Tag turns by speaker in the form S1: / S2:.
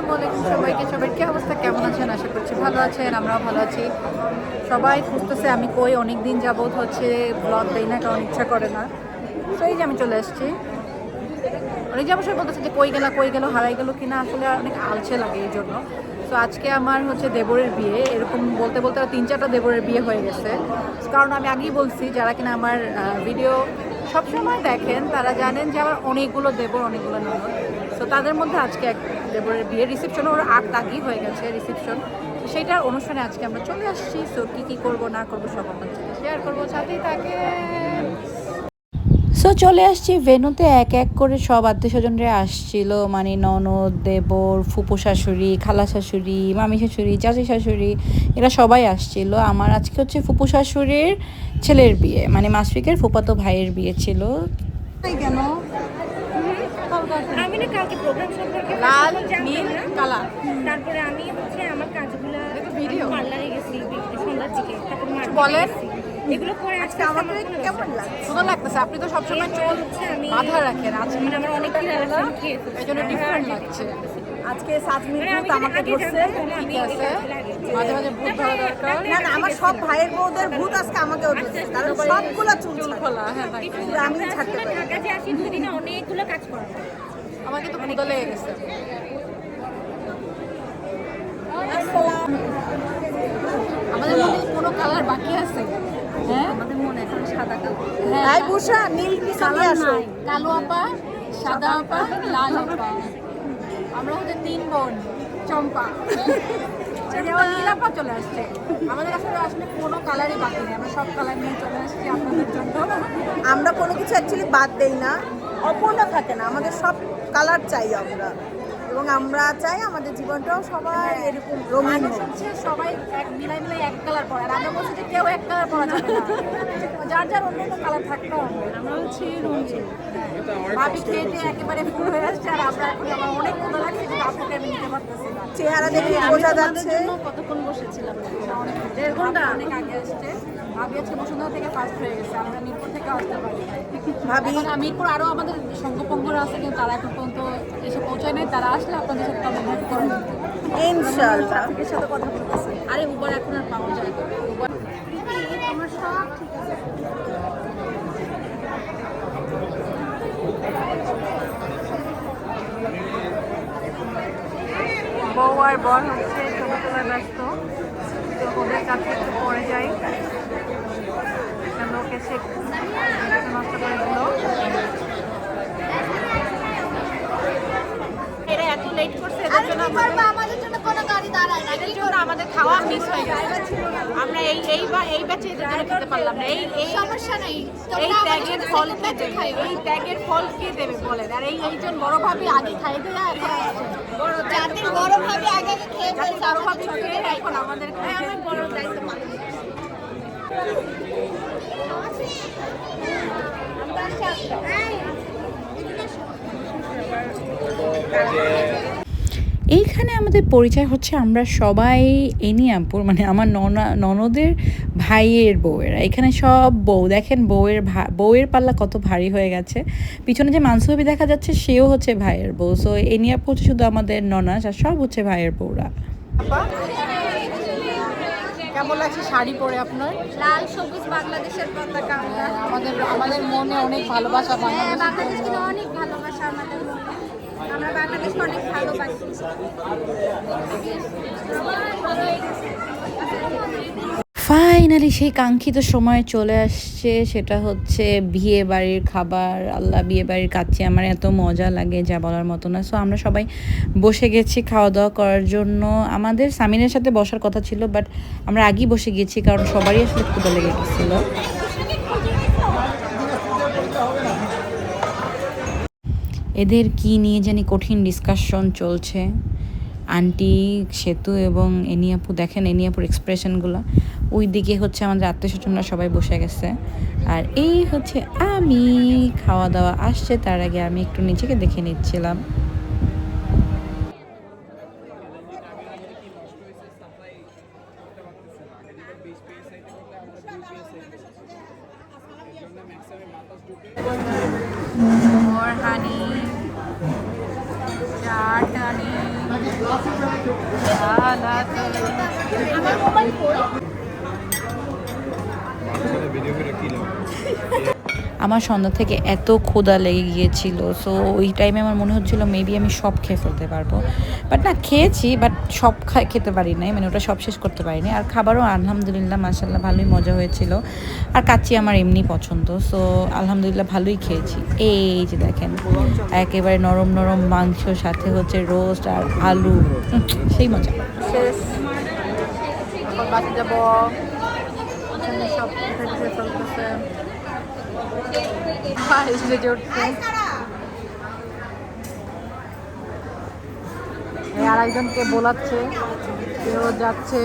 S1: আসসালামু আলাইকুম সবাইকে। সবার কি অবস্থা, কেমন আছেন? আশা করছি ভালো আছেন, আমরাও ভালো আছি। সবাই খুঁজতেছে আমি কই, অনেক দিন যাবত হচ্ছে ব্লগ দেই না, কারণ ইচ্ছা করে না। তো এই যে আমি চলে আসছি। অনেক যাবো সবাই বলতেছে যে কই গেল, হারাই গেল কিনা, আসলে অনেক আলছে লাগে এই জন্য। তো আজকে আমার হচ্ছে দেবরের বিয়ে, এরকম বলতে বলতে 3-4টা দেবরের বিয়ে হয়ে গেছে। কারণ আমি আগেই বলছি, যারা কিনা আমার ভিডিও সবসময় দেখেন তারা জানেন যে আমার অনেকগুলো দেবর, অনেকগুলো ননদ। তো তাদের মধ্যে আজকে এক দেবরের বিয়ে, রিসেপশন ওর আগেই হয়ে গেছে রিসেপশন। সেইটার অনুষ্ঠানে আজকে আমরা চলে আসছি। সো কী করবো না করবো সব আপনার সাথে শেয়ার করবো, সাথেই থাকে।
S2: সো চলে আসছি ভেন্যুতে, এক এক করে সব আত্মীয় স্বজনরা আসছিল, মানে ননদ, দেবর, ফুপু শাশুড়ি, খালা শাশুড়ি, মামি শাশুড়ি, চাচি শাশুড়ি, এরা সবাই আসছিল। আমার আজকে হচ্ছে ফুপু শাশুড়ির ছেলের বিয়ে, মানে মাসফিকের ফুপাতো ভাইয়ের বিয়ে ছিল।
S1: কেন
S3: আমি না কালকে প্রোগ্রাম সম্পর্কে
S1: লাল নীল কালা,
S3: তারপরে আমি হচ্ছে আমার কাজগুলো
S1: ভিডিও
S3: পার্লারে গেছি সন্ধ্যার দিকে, তারপর
S1: বলেন
S3: এগুলো করে আজকে
S1: আমাকে কেমন লাগছে? সুন্দর লাগতেছে। আপনি তো সবসময় চুল
S3: আমি
S1: বাঁধা রাখেন, আজকে
S3: মানে আমার অনেক
S1: এই জন্য ডিফারেন্ট লাগছে। আজকে সাজমির ভূত আমাকে ধরছে, ঠিক আছে, মাঝে মাঝে ভূত ধরা দরকার।
S4: না না, আমার সব ভাইয়ের বউদের ভূত আজকে আমাকেও ধরছে, কারণ সবগুলা চুল
S1: খোলা। হ্যাঁ,
S4: আমি ছাড়তে পারি।
S3: ঢাকা যে আসি দুই দিনে অনেকগুলো কাজ করা
S1: আমাকে তো ক্ষুধা লেগে গেছে। আমাদের মধ্যে কোনো কালার বাকি আছে? হ্যাঁ, আমাদের মনে এখন সাদা কালো।
S4: তাই বুঝা নীল কি চলে আসো?
S1: কালো আপা, সাদা আপা, লাল আপা। আমরা হচ্ছে 3 বোন চম্পা। নীল আপা চলে আসছে। আমাদের আসলে আসলে কোনো কালারই বাকি নেই, আমরা সব কালার নিয়ে চলে আসছি আপনাদের জন্য।
S4: আমরা কোনো কিছু অ্যাকচুয়ালি বাদ দেই না, অপূর্ণ থাকে না, আমাদের সব কালার চাই আমরা, এবং আমরা চাই আমাদের জীবনটাও সবাই এরকম রঙিন হোক।
S1: হচ্ছে সবাই এক মিলাই এক কালার পরে, আর আমরা বলছি যে কেউ এক কালার পরা যাবে না, যার যার অন্য অন্য কালার থাকতে হবে। আমরা হচ্ছে রঙিন। ভাবি খেয়ে দিয়ে একেবারে ফুল হয়ে আসছে, আর আমরা এখন আমার অনেক ভালো লাগছে যে আপুকে আমি নিতে পারতেছি না।
S4: চেহারা দেখে বোঝা যাচ্ছে।
S1: কতক্ষণ বসেছিলাম? 1.5 ঘন্টা। অনেক আগে আসছে। ভাবি আজকে বসুন্ধরা থেকে ফার্স্ট হয়ে গেছে, আমরা মিরপুর থেকে আসতে পারি।
S4: ভাবি
S1: মিরপুর আরও আমাদের সঙ্গপঙ্গরা আছে, কিন্তু তারা এখন পর্যন্ত এসে পৌঁছায় নাই। তারা আসলে আপনাদের সাথে আমরা দেখা করব
S4: ইনশাআল্লাহ।
S1: এর সাথে কথা বলতেছি। আরে উবার এখন আর পাওয়া যায় না। উবার আমার সব ঠিক আছে। বউ আর বর হচ্ছে ছবি তোলায় ব্যস্ত, তো ওদের কাছে একটু পরে যাই। লোক এসে নষ্ট করে দিল। এরা এত লেট করছে, এদের জন্য আমাদের জন্য কোনো গাড়ি দাঁড়ায় না, এদের জন্য আমাদের খাওয়া মিস হয়ে গেছে। আমরা এই ব্যাচে এদের জন্য খেতে পারলাম না। এই সমস্যা নেই, এই ত্যাগের ফল কে দেবে? এই ত্যাগের ফল কে দেবে বলেন? আর এইজন বড় ভাবি আগে খাই দেয়া, এখন বড় জাতির বড় ভাবি আগে খেয়ে ফেলছে, বড় ভাবি খেয়ে এখন আমাদের আমার বড় দায়িত্ব পালন করছে।
S2: এইখানে আমাদের পরিচয় হচ্ছে, আমরা সবাই এনিয়াপুর, মানে আমার ননদের ভাইয়ের বউয়েরা। এখানে সব বউ দেখেন, বউয়ের পাল্লা কত ভারী হয়ে গেছে। পিছনে যে মানসুবি দেখা যাচ্ছে, সেও হচ্ছে ভাইয়ের বউ। সো এনিয়াপুর হচ্ছে শুধু আমাদের ননাস, আর সব হচ্ছে ভাইয়ের বউরা।
S1: কেমন লাগছে শাড়ি পরে আপনার?
S3: লাল সবুজ বাংলাদেশের পতাকা।
S1: আমাদের মনে অনেক ভালোবাসা,
S3: বাংলাদেশকে অনেক ভালোবাসা আমাদের মনে। আমরা বাংলাদেশকে অনেক ভালোবাসি।
S2: ফাইনালি সেই কাঙ্ক্ষিত সময় চলে আসছে, সেটা হচ্ছে বিয়ে বাড়ির খাবার। আল্লাহ, বিয়ে বাড়ির কাচ্চি আমার এত মজা লাগে যা বলার মতো না। সো আমরা সবাই বসে গেছি খাওয়া দাওয়া করার জন্য। আমাদের সামিনের সাথে বসার কথা ছিল, বাট আমরা আগেই বসে গেছি, কারণ সবারই আসলে ক্ষুধা লেগে গেছিলো। এদের কি নিয়ে জানি কঠিন ডিসকাশন চলছে। আন্টি, সেতু এবং এনিয়াপু, দেখেন এনিয়াপুর এক্সপ্রেশনগুলো। ওই দিকে হচ্ছে আমাদের আত্মীয় স্বজনরা সবাই বসে গেছে, আর এই হচ্ছে আমি। খাওয়া দাওয়া আসছে, তার আগে আমি একটু নিজেকে দেখে নিচ্ছিলাম।
S1: হানি চাটনি
S3: আমার মোবাইল ফোন
S2: আমার সন্ধ্যা থেকে এত ক্ষুধা লেগে গিয়েছিল, সো ওই টাইমে আমার মনে হচ্ছিল মেবি আমি সব খেয়ে ফেলতে পারবো, বাট না খেয়েছি, বাট সব খেতে পারি নাই, মানে ওটা সব শেষ করতে পারিনি। আর খাবারও আলহামদুলিল্লাহ মাশাআল্লাহ ভালোই মজা হয়েছিল। আর কাচ্চি আমার এমনি পছন্দ, সো আলহামদুলিল্লাহ ভালোই খেয়েছি। এই যে দেখেন একেবারে নরম নরম মাংস, সাথে হচ্ছে রোস্ট আর আলু, সেই মজা।
S1: শেষ, এখন বাসে যাবো। এখানে সব পিঠে পিঠে চলতেছে, পায়েস বেজে উঠছে। এই আরেকজনকে বোলাচ্ছে, কেউ যাচ্ছে।